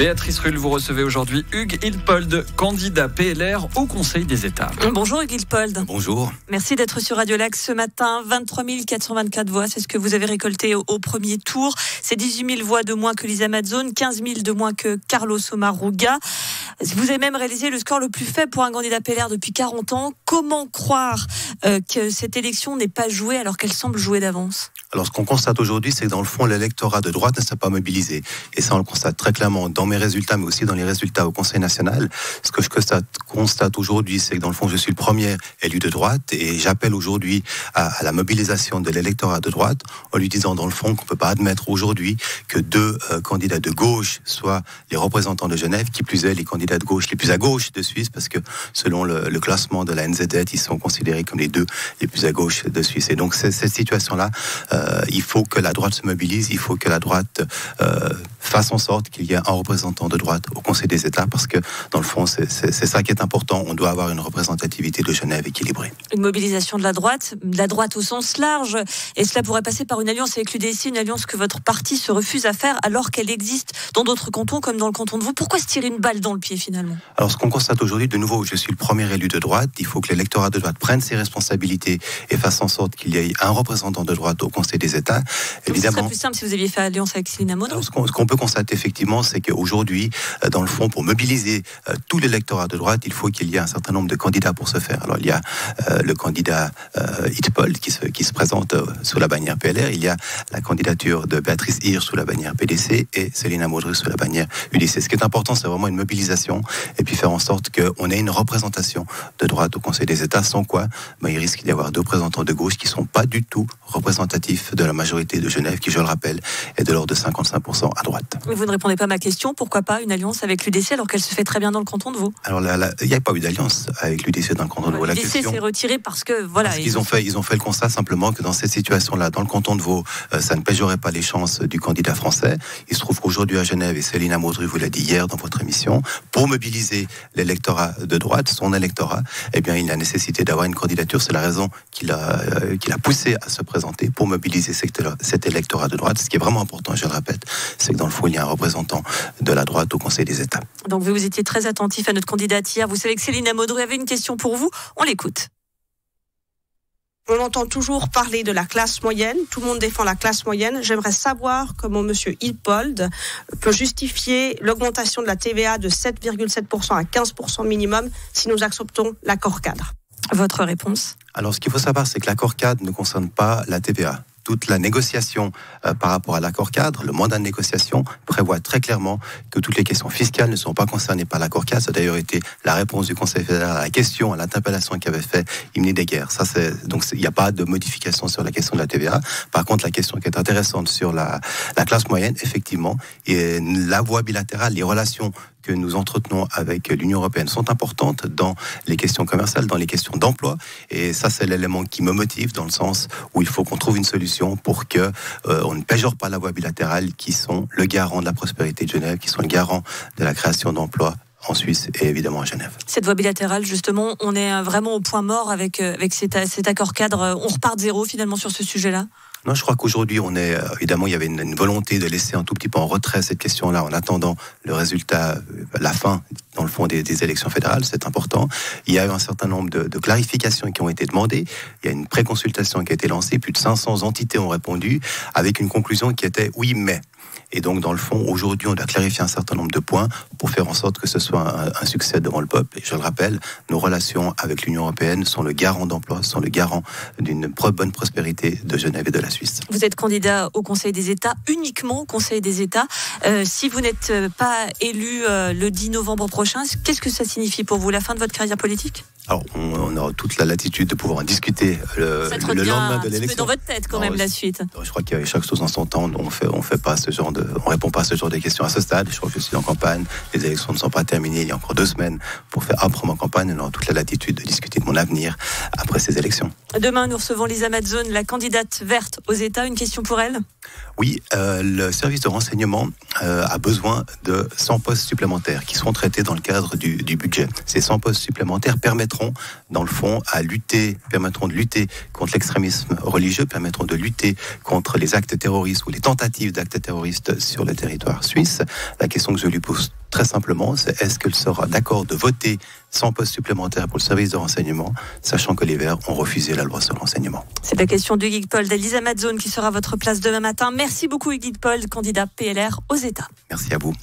Béatrice Rulle, vous recevez aujourd'hui Hugues Hiltpold, candidat PLR au Conseil des États. Bonjour Hugues Hiltpold. Bonjour. Merci d'être sur Radio Lac ce matin. 23 424 voix, c'est ce que vous avez récolté au premier tour. C'est 18 000 voix de moins que Lisa Mazzone, 15 000 de moins que Carlos Sommaruga. Vous avez même réalisé le score le plus faible pour un candidat PLR depuis 40 ans. Comment croire que cette élection n'est pas jouée alors qu'elle semble jouée d'avance ? Alors, ce qu'on constate aujourd'hui, c'est que dans le fond, l'électorat de droite ne s'est pas mobilisé. Et ça, on le constate très clairement dans mes résultats, mais aussi dans les résultats au Conseil national. Ce que je constate aujourd'hui, c'est que dans le fond, je suis le premier élu de droite et j'appelle aujourd'hui à la mobilisation de l'électorat de droite en lui disant, dans le fond, qu'on ne peut pas admettre aujourd'hui que deux candidats de gauche soient les représentants de Genève, qui plus est les candidats de gauche les plus à gauche de Suisse, parce que selon le classement de la NZZ, ils sont considérés comme les deux les plus à gauche de Suisse. Et donc, cette situation-là, il faut que la droite se mobilise, il faut que la droite fasse en sorte qu'il y ait un représentant de droite au Conseil des États, parce que dans le fond, c'est ça qui est important. On doit avoir une représentativité de Genève équilibrée. Une mobilisation de la droite au sens large, et cela pourrait passer par une alliance avec l'UDC, une alliance que votre parti se refuse à faire alors qu'elle existe dans d'autres cantons comme dans le canton de Vaud. Pourquoi se tirer une balle dans le pied finalement ? Alors, ce qu'on constate aujourd'hui, de nouveau, je suis le premier élu de droite. Il faut que l'électorat de droite prenne ses responsabilités et fasse en sorte qu'il y ait un représentant de droite au Conseil des États. Évidemment. Ce serait plus simple si vous aviez fait alliance avec Céline Amodou. Ce qu'on peut constater effectivement, c'est qu'aujourd'hui, dans le fond, pour mobiliser tout l'électorat de droite, il faut qu'il y ait un certain nombre de candidats pour ce faire. Alors, il y a le candidat Hiltpold qui se présente sous la bannière PLR. Il y a la candidature de Béatrice Hirsch sous la bannière PDC et Céline Amodou sous la bannière UDC. Ce qui est important, c'est vraiment une mobilisation et puis faire en sorte qu'on ait une représentation de droite au Conseil des États, sans quoi il risque d'y avoir deux représentants de gauche qui ne sont pas du tout représentatifs de la majorité de Genève, qui, je le rappelle, est de l'ordre de 55% à droite. Mais vous ne répondez pas à ma question. Pourquoi pas une alliance avec l'UDC alors qu'elle se fait très bien dans le canton de Vaud ? Alors, il n'y a pas eu d'alliance avec l'UDC dans le canton de Vaud. L'UDC s'est retiré parce que, voilà... Parce qu'ils ont fait le constat simplement que dans cette situation-là, dans le canton de Vaud, ça ne péjorait pas les chances du candidat français. Il se trouve qu'aujourd'hui à Genève, et Céline Amodou vous l'a dit hier dans votre émission, pour mobiliser l'électorat de droite, son électorat, eh bien, il a nécessité d'avoir une candidature. C'est la raison qui l'a poussé à se présenter pour mobiliser cet électorat de droite. Ce qui est vraiment important, je le répète, c'est que dans le fond, il y a un représentant de la droite au Conseil des États. Donc vous étiez très attentif à notre candidate hier. Vous savez que Céline Amodou avait une question pour vous. On l'écoute. On entend toujours parler de la classe moyenne. Tout le monde défend la classe moyenne. J'aimerais savoir comment M. Hiltpold peut justifier l'augmentation de la TVA de 7,7% à 15% minimum si nous acceptons l'accord cadre. Votre réponse ? Alors, ce qu'il faut savoir, c'est que l'accord cadre ne concerne pas la TVA. Toute la négociation par rapport à l'accord cadre, le mandat de négociation prévoit très clairement que toutes les questions fiscales ne sont pas concernées par l'accord cadre. Ça a d'ailleurs été la réponse du Conseil fédéral à la question, à l'interpellation qu'avait fait Yvonne Deguer. Donc il n'y a pas de modification sur la question de la TVA. Par contre, la question qui est intéressante sur la classe moyenne, effectivement, et la voie bilatérale, les relations que nous entretenons avec l'Union européenne sont importantes dans les questions commerciales, dans les questions d'emploi. Et ça, c'est l'élément qui me motive dans le sens où il faut qu'on trouve une solution pour que on ne péjore pas la voie bilatérale, qui sont le garant de la prospérité de Genève, qui sont le garant de la création d'emplois en Suisse et évidemment à Genève. Cette voie bilatérale, justement, on est vraiment au point mort avec cet accord cadre. On repart de zéro finalement sur ce sujet-là ? Non, je crois qu'aujourd'hui, évidemment, il y avait une volonté de laisser un tout petit peu en retrait cette question-là en attendant le résultat, la fin, dans le fond, des élections fédérales. C'est important. Il y a eu un certain nombre de clarifications qui ont été demandées. Il y a une préconsultation qui a été lancée. Plus de 500 entités ont répondu avec une conclusion qui était oui, mais. Et donc, dans le fond, aujourd'hui, on doit clarifier un certain nombre de points pour faire en sorte que ce soit un succès devant le peuple. Et je le rappelle, nos relations avec l'Union européenne sont le garant d'emploi, sont le garant d'une bonne prospérité de Genève et de la Suisse. Vous êtes candidat au Conseil des États, uniquement au Conseil des États. Si vous n'êtes pas élu le 10 novembre prochain, qu'est-ce que ça signifie pour vous, la fin de votre carrière politique ? Alors, on a toute la latitude de pouvoir en discuter le lendemain de l'élection. Ça te dans votre tête quand même la suite. Je crois qu'il y a chaque chose en son temps. On répond pas à ce genre de questions à ce stade. Je crois que je suis en campagne. Les élections ne sont pas terminées. Il y a encore 2 semaines pour faire âprement campagne. On aura toute la latitude de discuter de mon avenir après ces élections. Demain, nous recevons Lisa Mazzone, la candidate verte aux États. Une question pour elle ? Oui, le service de renseignement a besoin de 100 postes supplémentaires qui seront traités dans le cadre du budget. Ces 100 postes supplémentaires permettront, dans le fond, permettront de lutter contre l'extrémisme religieux, permettront de lutter contre les actes terroristes ou les tentatives d'actes terroristes poste sur le territoire suisse. La question que je lui pose très simplement, c'est est-ce qu'elle sera d'accord de voter sans poste supplémentaire pour le service de renseignement, sachant que les Verts ont refusé la loi sur le renseignement. C'est la question d'Hugues Hiltpold, Lisa Madzone qui sera à votre place demain matin. Merci beaucoup Hugues Hiltpold, candidat PLR aux États. Merci à vous.